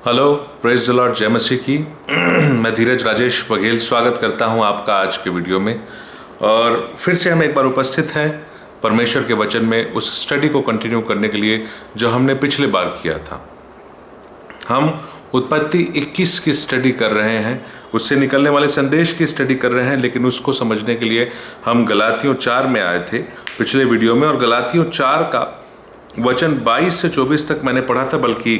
Hello, praise the Lord, जय मसीह की। मैं धीरज राजेश बघेल स्वागत करता हूं आपका आज के वीडियो में। और फिर से हम एक बार उपस्थित हैं परमेश्वर के वचन में उस स्टडी को कंटिन्यू करने के लिए जो हमने पिछले बार किया था। हम उत्पत्ति 21 की स्टडी कर रहे हैं, उससे निकलने वाले संदेश की स्टडी कर रहे हैं, लेकिन उसको समझने के लिए हम गलातियों 4 में आए थे पिछले वीडियो में। और गलातियों 4 का वचन 22 से 24 तक मैंने पढ़ा था, बल्कि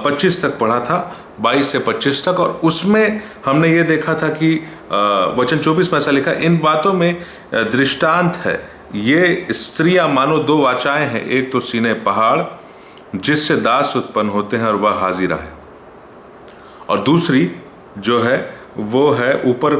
25 तक पढ़ा था, 22 से 25 तक। और उसमें हमने ये देखा था कि वचन 24 में ऐसा लिखा, इन बातों में दृष्टांत है, ये स्त्रियां मानो दो वाचाएं हैं, एक तो सीने पहाड़ जिससे दास उत्पन्न होते हैं और वह हाजिरा है, और दूसरी जो है वो है ऊपर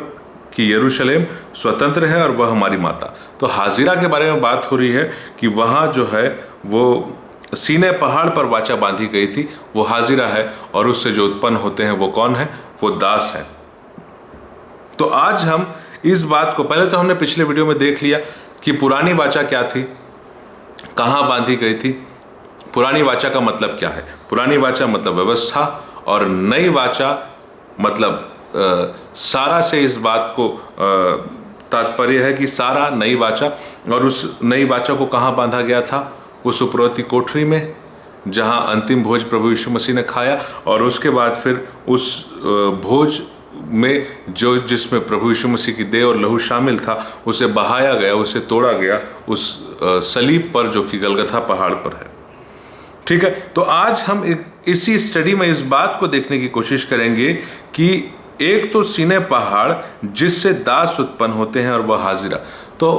कि यरूशलेम स्वतंत्र है और वह हमारी माता। तो हाजिरा के बारे में बात हो रही है कि वहाँ जो है वो सीने पहाड़ पर वाचा बांधी गई थी, वो हाजिरा है, और उससे जो उत्पन्न होते हैं वो कौन है? वो दास है। तो आज हम इस बात को, पहले तो हमने पिछले वीडियो में देख लिया कि पुरानी वाचा क्या थी, कहाँ बांधी गई थी। पुरानी वाचा का मतलब क्या है? पुरानी वाचा मतलब व्यवस्था, और नई वाचा मतलब सारा से इस बात को तात्पर्य है कि सारा नई वाचा। और उस नई वाचा को कहाँ बांधा गया था? उस उपरोक्ति कोठरी में जहाँ अंतिम भोज प्रभु यीशु मसीह ने खाया, और उसके बाद फिर उस भोज में जो जिसमें प्रभु यीशु मसीह की देह और लहू शामिल था, उसे बहाया गया, उसे तोड़ा गया उस सलीब पर जो कि गलगथा पहाड़ पर है। ठीक है, तो आज हम इसी स्टडी में इस बात को देखने की कोशिश करेंगे कि एक तो सीने पहाड़ जिससे दास उत्पन्न होते हैं और वह हाजिरा। तो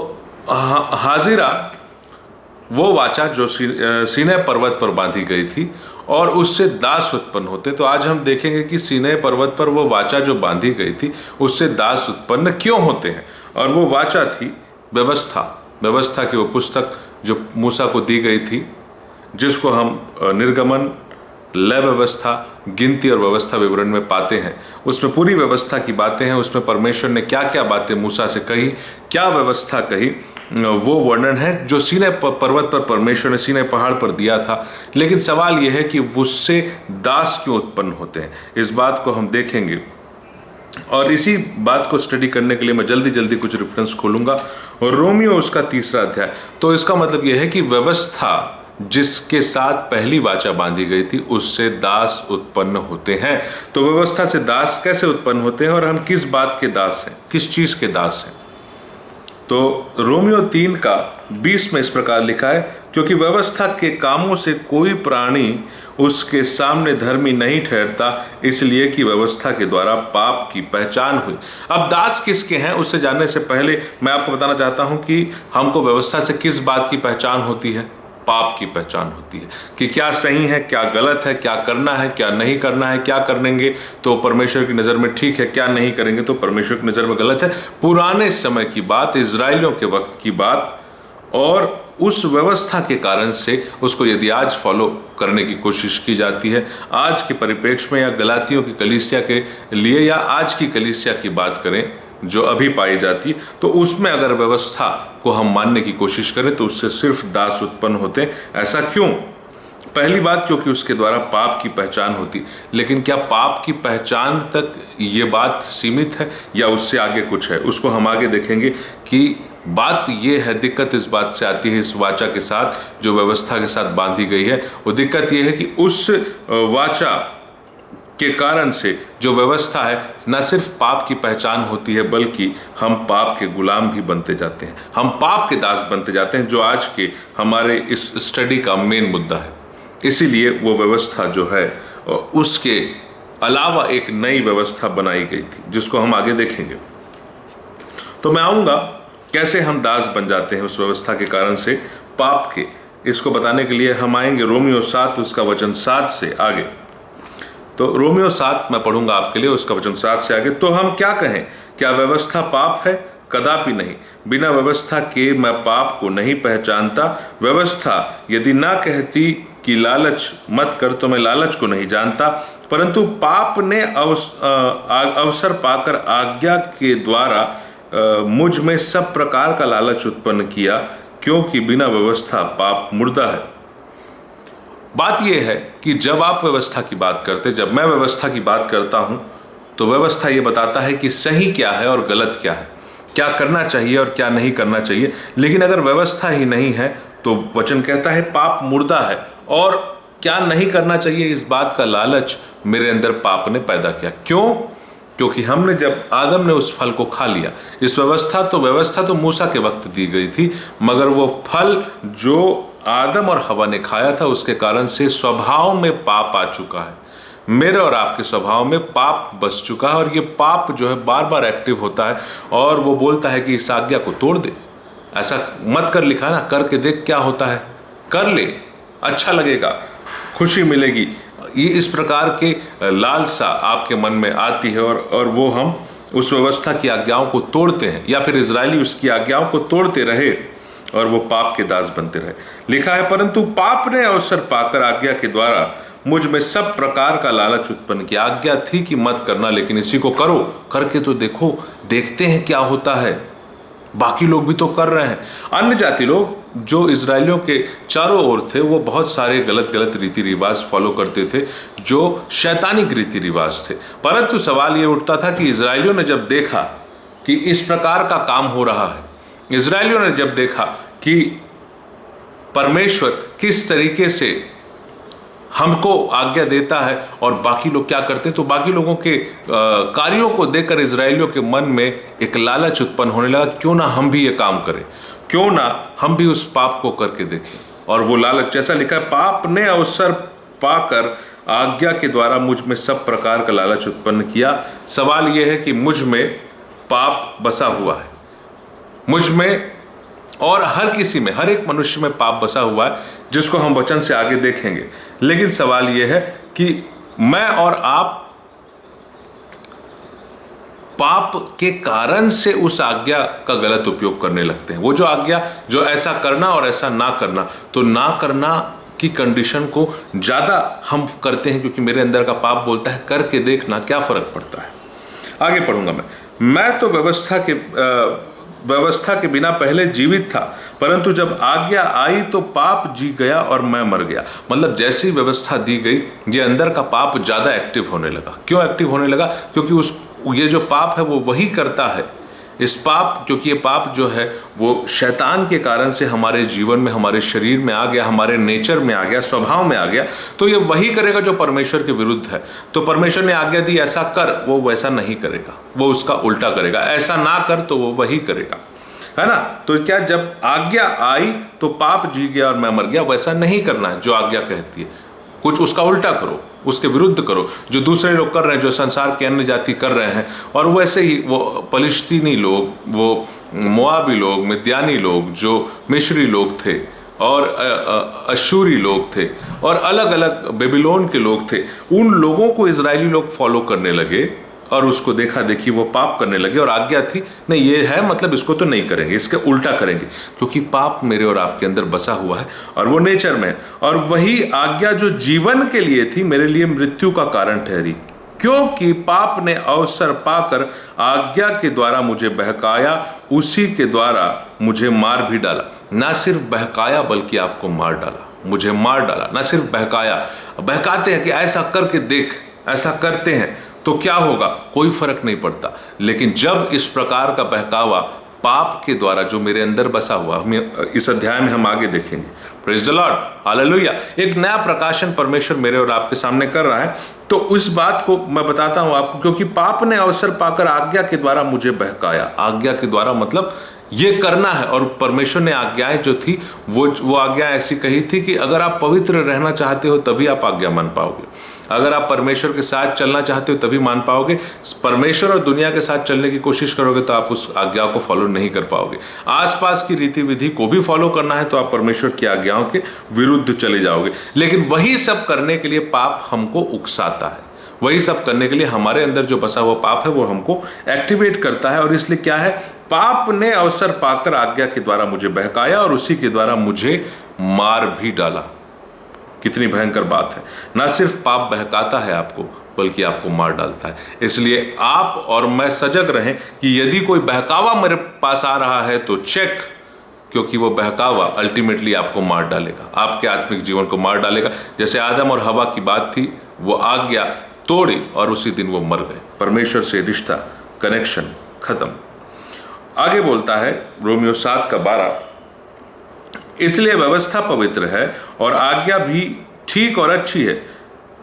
हाजिरा वो वाचा जो सीने पर्वत पर बांधी गई थी और उससे दास उत्पन्न होते। तो आज हम देखेंगे कि सीने पर्वत पर वो वाचा जो बांधी गई थी उससे दास उत्पन्न क्यों होते हैं। और वो वाचा थी व्यवस्था की वो पुस्तक जो मूसा को दी गई थी, जिसको हम निर्गमन, लय व्यवस्था, गिनती और व्यवस्था विवरण में पाते हैं। उसमें पूरी व्यवस्था की बातें हैं, उसमें परमेश्वर ने क्या क्या बातें मूसा से कही, क्या व्यवस्था कही, वो वर्णन है जो सीने पर्वत पर परमेश्वर ने सीने पहाड़ पर दिया था। लेकिन सवाल यह है कि उससे दास क्यों उत्पन्न होते हैं, इस बात को हम देखेंगे। और इसी बात को स्टडी करने के लिए मैं जल्दी जल्दी कुछ रेफरेंस खोलूंगा। और रोमियो उसका 3रा अध्याय। तो इसका मतलब यह है कि व्यवस्था जिसके साथ पहली वाचा बांधी गई थी उससे दास उत्पन्न होते हैं। तो व्यवस्था से दास कैसे उत्पन्न होते हैं और हम किस बात के दास हैं, किस चीज के दास हैं? तो रोमियो 3 का 20 में इस प्रकार लिखा है, क्योंकि व्यवस्था के कामों से कोई प्राणी उसके सामने धर्मी नहीं ठहरता, इसलिए कि व्यवस्था के द्वारा पाप की पहचान हुई। अब दास किसके हैं उससे जानने से पहले मैं आपको बताना चाहता हूं कि हमको व्यवस्था से किस बात की पहचान होती है? पाप की पहचान होती है कि क्या सही है, क्या गलत है, क्या करना है, क्या नहीं करना है, क्या करेंगे तो परमेश्वर की नज़र में ठीक है, क्या नहीं करेंगे तो परमेश्वर की नज़र में गलत है। पुराने समय की बात, इजराइलियों के वक्त की बात, और उस व्यवस्था के कारण से उसको यदि आज फॉलो करने की कोशिश की जाती है, आज के परिप्रेक्ष्य में या गलातियों की कलीसिया के लिए या आज की कलीसिया की बात करें जो अभी पाई जाती है, तो उसमें अगर व्यवस्था को हम मानने की कोशिश करें तो उससे सिर्फ दास उत्पन्न होते हैं। ऐसा क्यों? पहली बात, क्योंकि उसके द्वारा पाप की पहचान होती। लेकिन क्या पाप की पहचान तक ये बात सीमित है या उससे आगे कुछ है? उसको हम आगे देखेंगे कि बात ये है, दिक्कत इस बात से आती है इस वाचा के साथ जो व्यवस्था के साथ बांधी गई है। वो दिक्कत ये है कि उस वाचा के कारण से जो व्यवस्था है, न सिर्फ पाप की पहचान होती है बल्कि हम पाप के गुलाम भी बनते जाते हैं, हम पाप के दास बनते जाते हैं, जो आज के हमारे इस स्टडी का मेन मुद्दा है। इसीलिए वो व्यवस्था जो है उसके अलावा एक नई व्यवस्था बनाई गई थी जिसको हम आगे देखेंगे। तो मैं आऊँगा कैसे हम दास बन जाते हैं उस व्यवस्था के कारण से पाप के, इसको बताने के लिए हम आएंगे रोमियो 7 उसका वचन 7 से आगे। तो रोमियो 7 मैं पढ़ूंगा आपके लिए, उसका वचन 7 से आगे। तो हम क्या कहें, क्या व्यवस्था पाप है? कदापि नहीं, बिना व्यवस्था के मैं पाप को नहीं पहचानता। व्यवस्था यदि ना कहती कि लालच मत कर तो मैं लालच को नहीं जानता, परंतु पाप ने अवसर पाकर आज्ञा के द्वारा मुझ में सब प्रकार का लालच उत्पन्न किया, क्योंकि बिना व्यवस्था पाप मुर्दा है। बात यह है कि जब आप व्यवस्था की बात करते, जब मैं व्यवस्था की बात करता हूं, तो व्यवस्था ये बताता है कि सही क्या है और गलत क्या है, क्या करना चाहिए और क्या नहीं करना चाहिए। लेकिन अगर व्यवस्था ही नहीं है तो वचन कहता है पाप मुर्दा है, और क्या नहीं करना चाहिए इस बात का लालच मेरे अंदर पाप ने पैदा किया। क्यों? क्योंकि हमने, जब आदम ने उस फल को खा लिया, इस व्यवस्था तो मूसा के वक्त दी गई थी, मगर वो फल जो आदम और हवा ने खाया था उसके कारण से स्वभाव में पाप आ चुका है। मेरे और आपके स्वभाव में पाप बस चुका है, और ये पाप जो है बार बार एक्टिव होता है, और वो बोलता है कि इस आज्ञा को तोड़ दे, ऐसा मत कर, लिखा ना, करके देख क्या होता है, कर ले, अच्छा लगेगा, खुशी मिलेगी। ये इस प्रकार के लालसा आपके मन में आती है, और वो हम उस व्यवस्था की आज्ञाओं को तोड़ते हैं, या फिर इजरायली उसकी आज्ञाओं को तोड़ते रहे और वो पाप के दास बनते रहे। लिखा है, परंतु पाप ने अवसर पाकर आज्ञा के द्वारा मुझ में सब प्रकार का लालच उत्पन्न किया। आज्ञा थी कि मत करना, लेकिन इसी को करो, करके तो देखो, देखते हैं क्या होता है, बाकी लोग भी तो कर रहे हैं। अन्य जाति लोग जो इजरायलियों के चारों ओर थे, वो बहुत सारे गलत गलत रीति रिवाज फॉलो करते थे, जो शैतानिक रीति रिवाज थे। परंतु सवाल ये उठता था कि इजरायलियों ने जब देखा कि इस प्रकार का काम हो रहा है, इजरायलियों ने जब देखा कि परमेश्वर किस तरीके से हमको आज्ञा देता है और बाकी लोग क्या करते हैं, तो बाकी लोगों के कार्यों को देखकर इजरायलियों के मन में एक लालच उत्पन्न होने लगा, क्यों ना हम भी ये काम करें, क्यों ना हम भी उस पाप को करके देखें। और वो लालच, जैसा लिखा है, पाप ने अवसर पाकर आज्ञा के द्वारा मुझ में सब प्रकार का लालच उत्पन्न किया। सवाल यह है कि मुझ में पाप बसा हुआ है, मुझ में और हर किसी में, हर एक मनुष्य में पाप बसा हुआ है, जिसको हम वचन से आगे देखेंगे। लेकिन सवाल यह है कि मैं और आप पाप के कारण से उस आज्ञा का गलत उपयोग करने लगते हैं। वो जो आज्ञा, जो ऐसा करना और ऐसा ना करना, तो ना करना की कंडीशन को ज्यादा हम करते हैं, क्योंकि मेरे अंदर का पाप बोलता है करके देखना क्या फर्क पड़ता है। आगे पढ़ूंगा मैं तो व्यवस्था के बिना पहले जीवित था, परंतु जब आज्ञा आई तो पाप जी गया और मैं मर गया। मतलब जैसी व्यवस्था दी गई, ये अंदर का पाप ज्यादा एक्टिव होने लगा। क्यों एक्टिव होने लगा? क्योंकि ये जो पाप है वो वही करता है, इस पाप, क्योंकि ये पाप जो है वो शैतान के कारण से हमारे जीवन में, हमारे शरीर में आ गया, हमारे नेचर में आ गया, स्वभाव में आ गया, तो ये वही करेगा जो परमेश्वर के विरुद्ध है। तो परमेश्वर ने आज्ञा दी ऐसा कर, वो वैसा नहीं करेगा, वो उसका उल्टा करेगा। ऐसा ना कर, तो वो वही करेगा, है ना। तो क्या, जब आज्ञा आई तो पाप जी गया और मैं मर गया, वैसा नहीं करना है जो आज्ञा कहती है। कुछ उसका उल्टा करो, उसके विरुद्ध करो, जो दूसरे लोग कर रहे हैं, जो संसार के अन्य जाति कर रहे हैं। और वैसे ही वो पलिश्तीनी लोग, वो मोआबी लोग, मिद्यानी लोग, जो मिस्री लोग थे, और अशूरी लोग थे, और अलग अलग बेबीलोन के लोग थे, उन लोगों को इजरायली लोग फॉलो करने लगे, और उसको देखा देखी वो पाप करने लगे। और आज्ञा थी नहीं, ये है मतलब इसको तो नहीं करेंगे, इसके उल्टा करेंगे, क्योंकि पाप मेरे और आपके अंदर बसा हुआ है और वो नेचर में है। और वही आज्ञा जो जीवन के लिए थी, मेरे लिए मृत्यु का कारण ठहरी, क्योंकि पाप ने अवसर पाकर आज्ञा के द्वारा मुझे बहकाया, उसी के द्वारा मुझे मार भी डाला। ना सिर्फ बहकाया बल्कि आपको मार डाला, मुझे मार डाला। ना सिर्फ बहकाया, बहकाते हैं कि ऐसा करके देख, ऐसा करते हैं तो क्या होगा, कोई फर्क नहीं पड़ता। लेकिन जब इस प्रकार का बहकावा पाप के द्वारा जो मेरे अंदर बसा हुआ, हम इस अध्याय में हम आगे देखेंगे, प्रेज द लॉर्ड, हालेलुया, एक नया प्रकाशन परमेश्वर मेरे और आपके सामने कर रहा है। तो उस बात को मैं बताता हूं आपको, क्योंकि पाप ने अवसर पाकर आज्ञा के द्वारा मुझे बहकाया। आज्ञा के द्वारा मतलब ये करना है, और परमेश्वर ने आज्ञाएं जो थी वो आज्ञा ऐसी कही थी कि अगर आप पवित्र रहना चाहते हो तभी आप आज्ञा मान पाओगे, अगर आप परमेश्वर के साथ चलना चाहते हो तभी मान पाओगे। परमेश्वर और दुनिया के साथ चलने की कोशिश करोगे तो आप उस आज्ञा को फॉलो नहीं कर पाओगे। आसपास की रीति विधि को भी फॉलो करना है तो आप परमेश्वर की आज्ञाओं के विरुद्ध चले जाओगे। लेकिन वही सब करने के लिए पाप हमको उकसाता है, वही सब करने के लिए हमारे अंदर जो बसा हुआ पाप है वो हमको एक्टिवेट करता है। और इसलिए क्या है, पाप ने अवसर पाकर आज्ञा के द्वारा मुझे बहकाया और उसी के द्वारा मुझे मार भी डाला। कितनी भयंकर बात है। ना सिर्फ पाप बहकाता है आपको, बल्कि आपको मार डालता है। इसलिए आप और मैं सजग रहें कि यदि कोई बहकावा मेरे पास आ रहा है तो चेक क्योंकि वो बहकावा अल्टीमेटली आपको मार डालेगा, आपके आत्मिक जीवन को मार डालेगा। जैसे आदम और हवा की बात थी, वो आज्ञा तोड़ी और उसी दिन वो मर गए, परमेश्वर से रिश्ता, कनेक्शन खत्म। आगे बोलता है रोमियो 7:12, इसलिए व्यवस्था पवित्र है और आज्ञा भी ठीक और अच्छी है,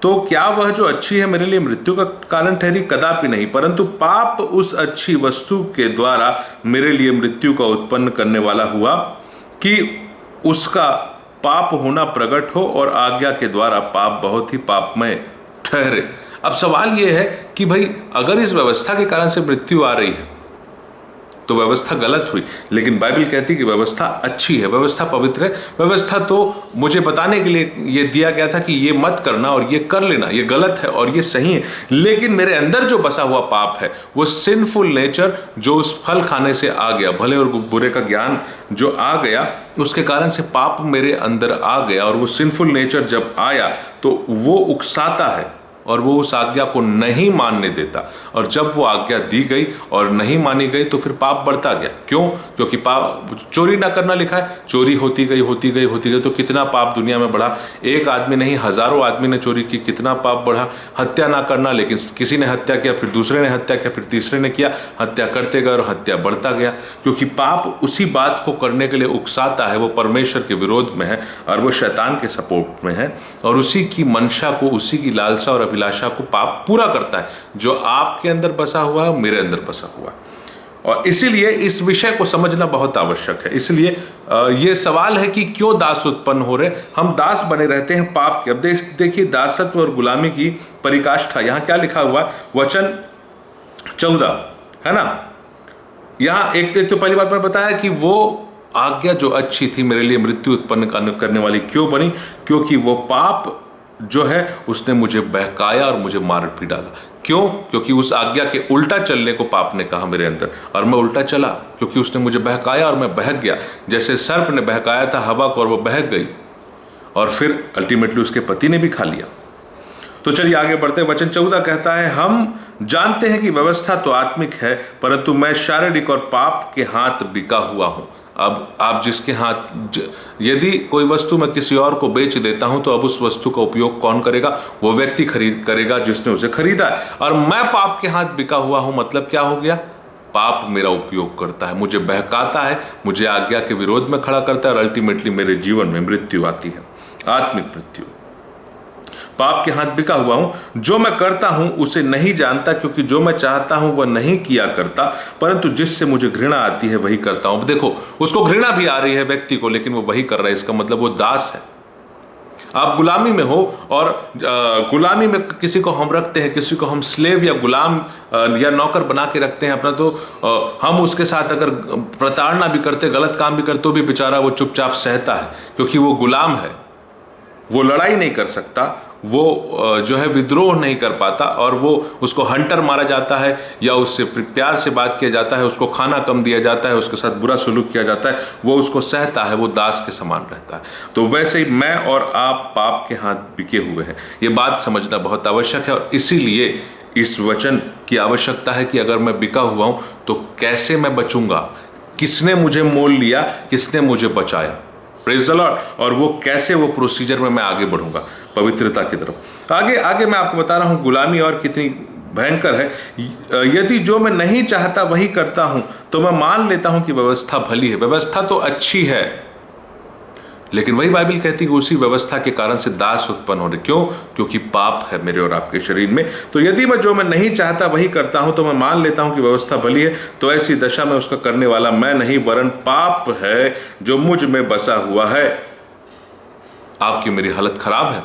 तो क्या वह जो अच्छी है मेरे लिए मृत्यु का कारण ठहरी? कदापि नहीं, परंतु पाप उस अच्छी वस्तु के द्वारा मेरे लिए मृत्यु का उत्पन्न करने वाला हुआ कि उसका पाप होना प्रकट हो और आज्ञा के द्वारा पाप बहुत ही पापमय ठहरे। अब सवाल यह है कि भाई अगर इस व्यवस्था के कारण से मृत्यु आ रही है तो व्यवस्था गलत हुई, लेकिन बाइबल कहती है कि व्यवस्था अच्छी है, व्यवस्था पवित्र है। व्यवस्था तो मुझे बताने के लिए ये दिया गया था कि ये मत करना और ये कर लेना, ये गलत है और ये सही है, लेकिन मेरे अंदर जो बसा हुआ पाप है, वो सिंफुल नेचर जो उस फल खाने से आ गया, भले और बुरे का ज्ञान जो आ गया, उसके कारण से पाप मेरे अंदर आ गया। और वो सिंफुल नेचर जब आया तो वो उकसाता है और वो उस आज्ञा को नहीं मानने देता, और जब वो आज्ञा दी गई और नहीं मानी गई तो फिर पाप बढ़ता गया। क्यों? क्योंकि पाप, चोरी ना करना लिखा है, चोरी होती गई तो कितना पाप दुनिया में बढ़ा। एक आदमी नहीं, हजारों आदमी ने चोरी की, कितना पाप बढ़ा। हत्या ना करना, लेकिन किसी ने हत्या किया, फिर दूसरे ने हत्या किया, फिर तीसरे ने किया, हत्या करते गए और हत्या बढ़ता गया। क्योंकि पाप उसी बात को करने के लिए उकसाता है, वो परमेश्वर के विरोध में है और वो शैतान के सपोर्ट में है, और उसी की मंशा को, उसी की लालसा और अभिलाषा को पाप पूरा करता है, जो आपके अंदर बसा हुआ है, मेरे अंदर बसा हुआ है। और इसीलिए इस विषय को समझना बहुत आवश्यक है। इसलिए ये सवाल है कि क्यों दास उत्पन्न हो रहे? हम दास बने रहते हैं पाप के। अब देखिए दासत्व और गुलामी की परिकाष्ठा यहाँ क्या लिखा हुआ है, वचन 14 है ना। यहाँ एक तो पहली बात मैंने बताया कि वो आज्ञा जो अच्छी थी मेरे लिए मृत्यु उत्पन्न करने वाली क्यों बनी? क्योंकि वो पाप जो है उसने मुझे बहकाया और मुझे मार भी डाला। क्यों? क्योंकि उस आज्ञा के उल्टा चलने को पाप ने कहा मेरे अंदर, और मैं उल्टा चला, क्योंकि उसने मुझे बहकाया और मैं बहक गया। जैसे सर्प ने बहकाया था हवा को और वो बहक गई, और फिर अल्टीमेटली उसके पति ने भी खा लिया। तो चलिए आगे बढ़ते हैं। वचन 14 कहता है, हम जानते हैं कि व्यवस्था तो आत्मिक है, परंतु मैं शारीरिक और पाप के हाथ बिका हुआ हूं। अब आप जिसके हाथ, यदि कोई वस्तु मैं किसी और को बेच देता हूं तो अब उस वस्तु का उपयोग कौन करेगा? वो व्यक्ति खरीद करेगा जिसने उसे खरीदा है। और मैं पाप के हाथ बिका हुआ हूं, मतलब क्या हो गया? पाप मेरा उपयोग करता है, मुझे बहकाता है, मुझे आज्ञा के विरोध में खड़ा करता है, और अल्टीमेटली मेरे जीवन में मृत्यु आती है, आत्मिक मृत्यु। पाप के हाथ बिका हुआ हूं, जो मैं करता हूं उसे नहीं जानता, क्योंकि जो मैं चाहता हूं वह नहीं किया करता, परंतु जिससे मुझे घृणा आती है वही करता हूं। देखो, उसको घृणा भी आ रही है व्यक्ति को, लेकिन वो वही कर रहा है। इसका मतलब वो दास है। आप गुलामी में हो, और गुलामी में किसी को हम रखते हैं, किसी को हम स्लेव या गुलाम या नौकर बना के रखते हैं अपना, तो हम उसके साथ अगर प्रताड़ना भी करते, गलत काम भी करते, तो भी बेचारा वो चुपचाप सहता है, क्योंकि वो गुलाम है। वो लड़ाई नहीं कर सकता, वो जो है विद्रोह नहीं कर पाता, और वो उसको हंटर मारा जाता है या उससे प्यार से बात किया जाता है, उसको खाना कम दिया जाता है, उसके साथ बुरा सलूक किया जाता है, वो उसको सहता है, वो दास के समान रहता है। तो वैसे ही मैं और आप पाप के हाथ बिके हुए हैं। ये बात समझना बहुत आवश्यक है, और इसीलिए इस वचन की आवश्यकता है कि अगर मैं बिका हुआ हूं तो कैसे मैं बचूंगा? किसने मुझे मोल लिया? किसने मुझे बचाया? Praise the Lord. और वो कैसे, वो प्रोसीजर में मैं आगे बढ़ूंगा पवित्रता की तरफ। आगे मैं आपको बता रहा हूं गुलामी और कितनी भयंकर है। यदि जो मैं नहीं चाहता वही करता हूं तो मैं मान लेता हूं कि व्यवस्था भली है। व्यवस्था तो अच्छी है, लेकिन वही बाइबल कहती है कि उसी व्यवस्था के कारण से दास उत्पन्न हो रहे। क्यों? क्योंकि पाप है मेरे और आपके शरीर में। तो यदि मैं जो मैं नहीं चाहता वही करता हूं तो मैं मान लेता हूं कि व्यवस्था भली है, तो ऐसी दशा में उसका करने वाला मैं नहीं वरन पाप है जो मुझ में बसा हुआ है। आपकी मेरी हालत खराब है।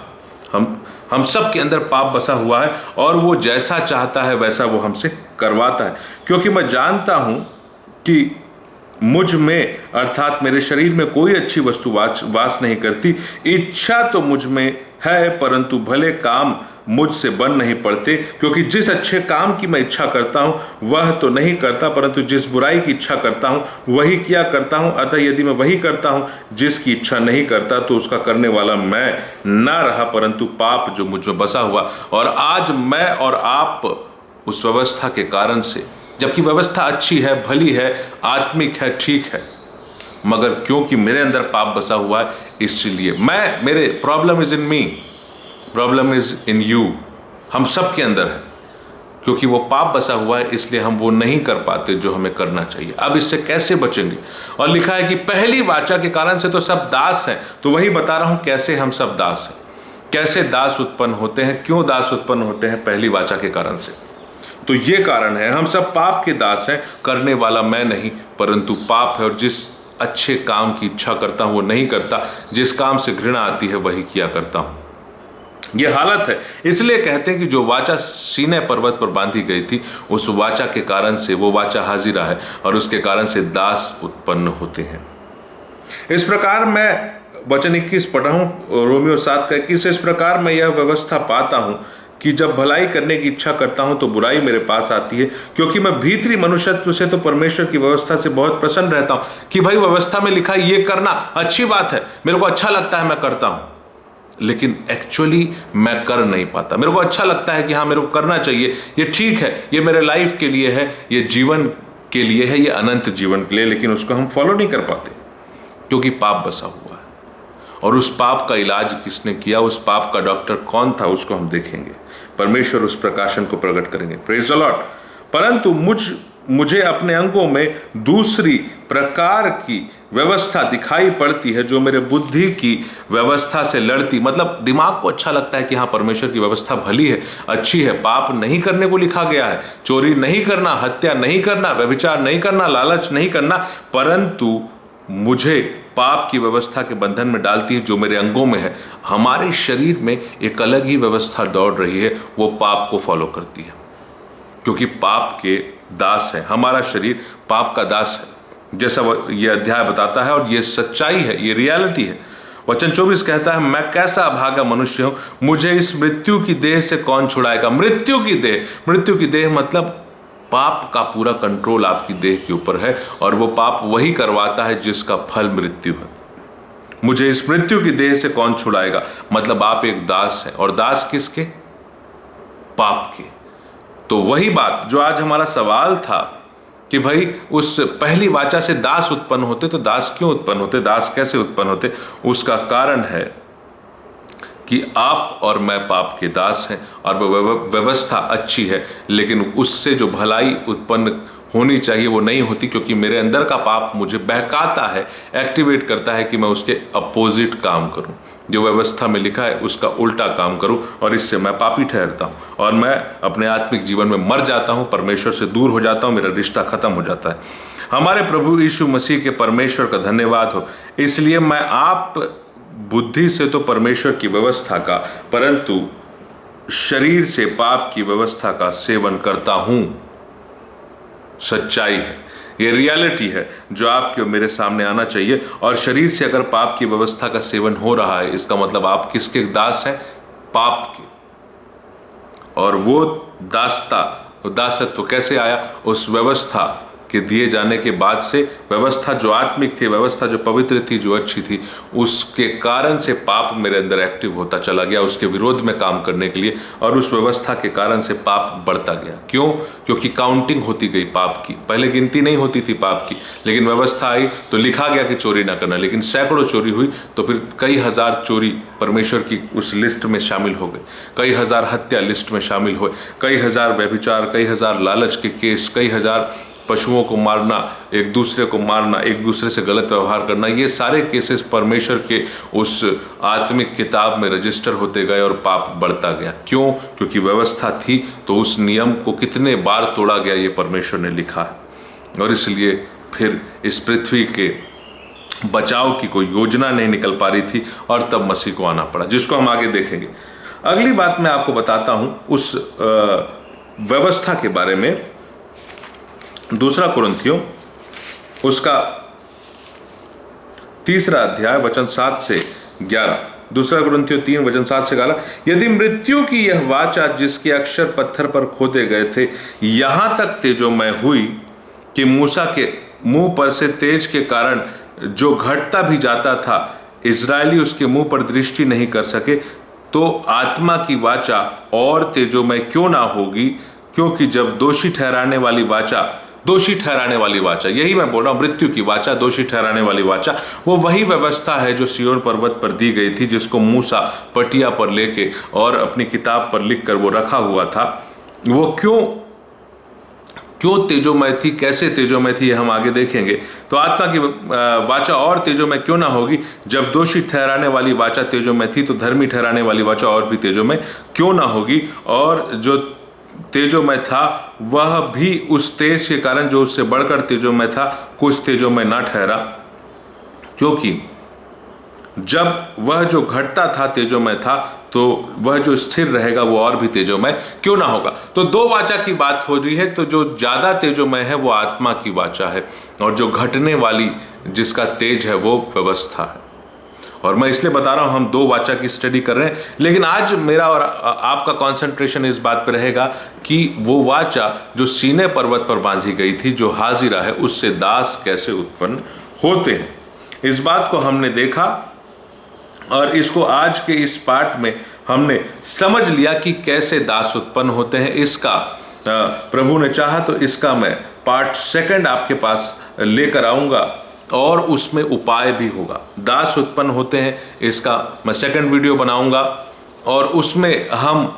हम सब के अंदर पाप बसा हुआ है, और वो जैसा चाहता है वैसा वो हमसे करवाता है। क्योंकि मैं जानता हूं कि मुझ में अर्थात मेरे शरीर में कोई अच्छी वस्तु वास नहीं करती। इच्छा तो मुझ में है, परंतु भले काम मुझसे बन नहीं पड़ते। क्योंकि जिस अच्छे काम की मैं इच्छा करता हूं वह तो नहीं करता, परंतु जिस बुराई की इच्छा करता हूं वही किया करता हूं। अतः यदि मैं वही करता हूं जिसकी इच्छा नहीं करता, तो उसका करने वाला मैं ना रहा, परंतु पाप जो मुझ में बसा हुआ। और आज मैं और आप उस व्यवस्था के कारण से, जबकि व्यवस्था अच्छी है, भली है, आत्मिक है, ठीक है, मगर क्योंकि मेरे अंदर पाप बसा हुआ है इसलिए मेरे problem is in me, problem is in you, हम सब के अंदर है। क्योंकि वो पाप बसा हुआ है इसलिए हम वो नहीं कर पाते जो हमें करना चाहिए। अब इससे कैसे बचेंगे? और लिखा है कि पहली वाचा के कारण से तो सब दास हैं। तो वही बता रहा हूं कैसे हम सब दास हैं, कैसे दास उत्पन्न होते हैं, क्यों दास उत्पन्न होते हैं पहली वाचा के कारण से। तो ये कारण है, हम सब पाप के दास हैं, करने वाला मैं नहीं परंतु पाप है, और जिस अच्छे काम की इच्छा करता हूं वो नहीं करता, जिस काम से घृणा आती है वही किया करता हूं। ये हालत है। इसलिए कहते हैं कि जो वाचा सीनै पर्वत पर बांधी गई थी, उस वाचा के कारण से वो वाचा हाजिरा है और उसके कारण से दास उत्पन्न होते हैं। इस प्रकार मैं वचन 21 पढ़ा हूं, रोमियो 7:21, इस प्रकार मैं यह व्यवस्था पाता हूं कि जब भलाई करने की इच्छा करता हूं तो बुराई मेरे पास आती है, क्योंकि मैं भीतरी मनुष्यत्व से तो परमेश्वर की व्यवस्था से बहुत प्रसन्न रहता हूं। कि भाई व्यवस्था में लिखा ये करना अच्छी बात है, मेरे को अच्छा लगता है, मैं करता हूं, लेकिन एक्चुअली मैं कर नहीं पाता। मेरे को अच्छा लगता है कि हाँ मेरे को करना चाहिए, ये ठीक है, ये मेरे लाइफ के लिए है, ये जीवन के लिए है, ये अनंत जीवन के लिए, लेकिन उसको हम फॉलो नहीं कर पाते क्योंकि पाप बसा हुआ है। और उस पाप का इलाज किसने किया, उस पाप का डॉक्टर कौन था, उसको हम देखेंगे। परमेश्वर उस प्रकाशन को प्रकट करेंगे। Praise the Lord. परंतु मुझे अपने अंगों में दूसरी प्रकार की व्यवस्था दिखाई पड़ती है जो मेरे बुद्धि की व्यवस्था से लड़ती। मतलब दिमाग को अच्छा लगता है कि हाँ परमेश्वर की व्यवस्था भली है, अच्छी है, पाप नहीं करने को लिखा गया है, चोरी नहीं करना, हत्या नहीं करना, व्यभिचार नहीं करना, लालच नहीं करना, परंतु मुझे पाप की व्यवस्था के बंधन में डालती है जो मेरे अंगों में है। हमारे शरीर में एक अलग ही व्यवस्था दौड़ रही है, वो पाप को फॉलो करती है, क्योंकि पाप के दास है। हमारा शरीर पाप का दास है, जैसा ये अध्याय बताता है, और ये सच्चाई है, ये रियलिटी है। वचन 24 कहता है, मैं कैसा अभागा मनुष्य हूं, मुझे इस मृत्यु की देह से कौन छुड़ाएगा। मृत्यु की देह, मृत्यु की देह मतलब पाप का पूरा कंट्रोल आपकी देह के ऊपर है, और वो पाप वही करवाता है जिसका फल मृत्यु है। मुझे इस मृत्यु की देह से कौन छुड़ाएगा, मतलब आप एक दास है, और दास किसके? पाप के। तो वही बात जो आज हमारा सवाल था कि भाई उस पहली वाचा से दास उत्पन्न होते, तो दास क्यों उत्पन्न होते, दास कैसे उत्पन्न होते? उसका कारण है कि आप और मैं पाप के दास हैं, और वह व्यवस्था अच्छी है, लेकिन उससे जो भलाई उत्पन्न होनी चाहिए वो नहीं होती, क्योंकि मेरे अंदर का पाप मुझे बहकाता है, एक्टिवेट करता है कि मैं उसके अपोजिट काम करूं, जो व्यवस्था में लिखा है उसका उल्टा काम करूं, और इससे मैं पापी ठहरता हूं और मैं अपने आत्मिक जीवन में मर जाता हूं, परमेश्वर से दूर हो जाता हूं, मेरा रिश्ता खत्म हो जाता है। हमारे प्रभु यीशु मसीह के परमेश्वर का धन्यवाद हो। इसलिए मैं आप बुद्धि से तो परमेश्वर की व्यवस्था का, परंतु शरीर से पाप की व्यवस्था का सेवन करता हूं। सच्चाई है, ये रियलिटी है जो आपके और मेरे सामने आना चाहिए। और शरीर से अगर पाप की व्यवस्था का सेवन हो रहा है, इसका मतलब आप किसके दास हैं? पाप के। और वो दासत्व कैसे आया? उस व्यवस्था के दिए जाने के बाद से। व्यवस्था जो आत्मिक थी, व्यवस्था जो पवित्र थी, जो अच्छी थी, उसके कारण से पाप मेरे अंदर एक्टिव होता चला गया, उसके विरोध में काम करने के लिए, और उस व्यवस्था के कारण से पाप बढ़ता गया। क्यों? क्योंकि काउंटिंग होती गई पाप की। पहले गिनती नहीं होती थी पाप की, लेकिन व्यवस्था आई तो लिखा गया कि चोरी ना करना, लेकिन सैकड़ों चोरी हुई, तो फिर कई हजार चोरी परमेश्वर की उस लिस्ट में शामिल हो गए, कई हजार हत्या लिस्ट में शामिल हुए, कई हजार व्यभिचार, कई हजार लालच के केस, कई हजार पशुओं को मारना, एक दूसरे को मारना, एक दूसरे से गलत व्यवहार करना, ये सारे केसेस परमेश्वर के उस आत्मिक किताब में रजिस्टर होते गए और पाप बढ़ता गया। क्यों? क्योंकि व्यवस्था थी, तो उस नियम को कितने बार तोड़ा गया ये परमेश्वर ने लिखा है। और इसलिए फिर इस पृथ्वी के बचाव की कोई योजना नहीं निकल पा रही थी, और तब मसीह को आना पड़ा, जिसको हम आगे देखेंगे। अगली बात मैं आपको बताता हूं उस व्यवस्था के बारे में। दूसरा कुरिन्थियों उसका 3 अध्याय वचन 7 से 11। दूसरा कुरिन्थियों 3 वचन 7 से 11। यदि मृत्यु की यह वाचा जिसके अक्षर पत्थर पर खोदे गए थे यहां तक तेजोमय हुई कि मूसा के मुंह पर से तेज के कारण जो घटता भी जाता था इजरायली उसके मुंह पर दृष्टि नहीं कर सके, तो आत्मा की वाचा और तेजोमय क्यों ना होगी? क्योंकि जब दोषी ठहराने वाली वाचा दोषी ठहराने वाली वाचा, यही मैं बोल रहा हूं, मृत्यु की वाचा, दोषी ठहराने वाली वाचा, वो वही व्यवस्था है जो सिय्योन पर्वत पर दी गई थी, जिसको मूसा पटिया पर लेके और अपनी किताब पर लिख कर वो रखा हुआ था। वो क्यों तेजोमय थी, कैसे तेजोमय थी, ये हम आगे देखेंगे। तो आत्मा की वाचा और तेजोमय क्यों ना होगी? जब दोषी ठहराने वाली वाचा तेजोमय थी, तो धर्मी ठहराने वाली वाचा और भी तेजोमय क्यों ना होगी? और जो तेजोमय था वह भी उस तेज के कारण जो उससे बढ़कर तेजोमय था, कुछ तेजोमय ना ठहरा, क्योंकि जब वह जो घटता था तेजोमय था, तो वह जो स्थिर रहेगा वो और भी तेजोमय क्यों ना होगा। तो दो वाचा की बात हो रही है। तो जो ज्यादा तेजोमय है वो आत्मा की वाचा है, और जो घटने वाली जिसका तेज है वो व्यवस्था है। और मैं इसलिए बता रहा हूं, हम दो वाचा की स्टडी कर रहे हैं, लेकिन आज मेरा और आपका कंसंट्रेशन इस बात पर रहेगा कि वो वाचा जो सीनै पर्वत पर बांधी गई थी, जो हाजिरा है, उससे दास कैसे उत्पन्न होते हैं। इस बात को हमने देखा, और इसको आज के इस पाठ में हमने समझ लिया कि कैसे दास उत्पन्न होते हैं। इसका प्रभु ने चाहा तो इसका मैं पार्ट 2 आपके पास लेकर आऊंगा, और उसमें उपाय भी होगा। दास उत्पन्न होते हैं, इसका मैं 2nd वीडियो बनाऊंगा, और उसमें हम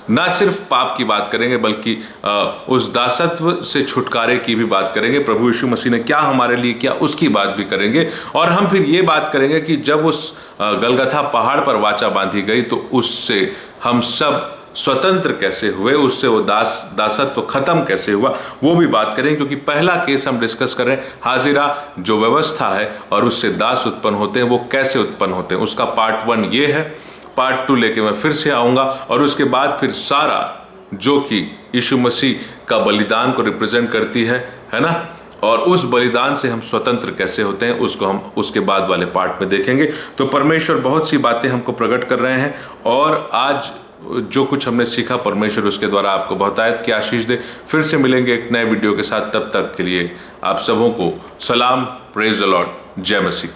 ना सिर्फ पाप की बात करेंगे, बल्कि उस दासत्व से छुटकारे की भी बात करेंगे। प्रभु यीशु मसीह ने क्या हमारे लिए किया, उसकी बात भी करेंगे। और हम फिर ये बात करेंगे कि जब उस गलगथा पहाड़ पर वाचा बांधी गई, तो उससे हम सब स्वतंत्र कैसे हुए, उससे वो दासत्व खत्म कैसे हुआ, वो भी बात करें। क्योंकि पहला केस हम डिस्कस करें, हाजिरा जो व्यवस्था है और उससे दास उत्पन्न होते हैं, वो कैसे उत्पन्न होते हैं, उसका पार्ट 1 ये है। पार्ट 2 लेके मैं फिर से आऊँगा, और उसके बाद फिर सारा जो कि यीशु मसीह का बलिदान को रिप्रेजेंट करती है ना, और उस बलिदान से हम स्वतंत्र कैसे होते हैं, उसको हम उसके बाद वाले पार्ट में देखेंगे। तो परमेश्वर बहुत सी बातें हमको प्रकट कर रहे हैं, और आज जो कुछ हमने सीखा, परमेश्वर उसके द्वारा आपको बहुतायत की आशीष दे। फिर से मिलेंगे एक नए वीडियो के साथ, तब तक के लिए आप सबों को सलाम, प्रेज द लॉर्ड, जय मसीह।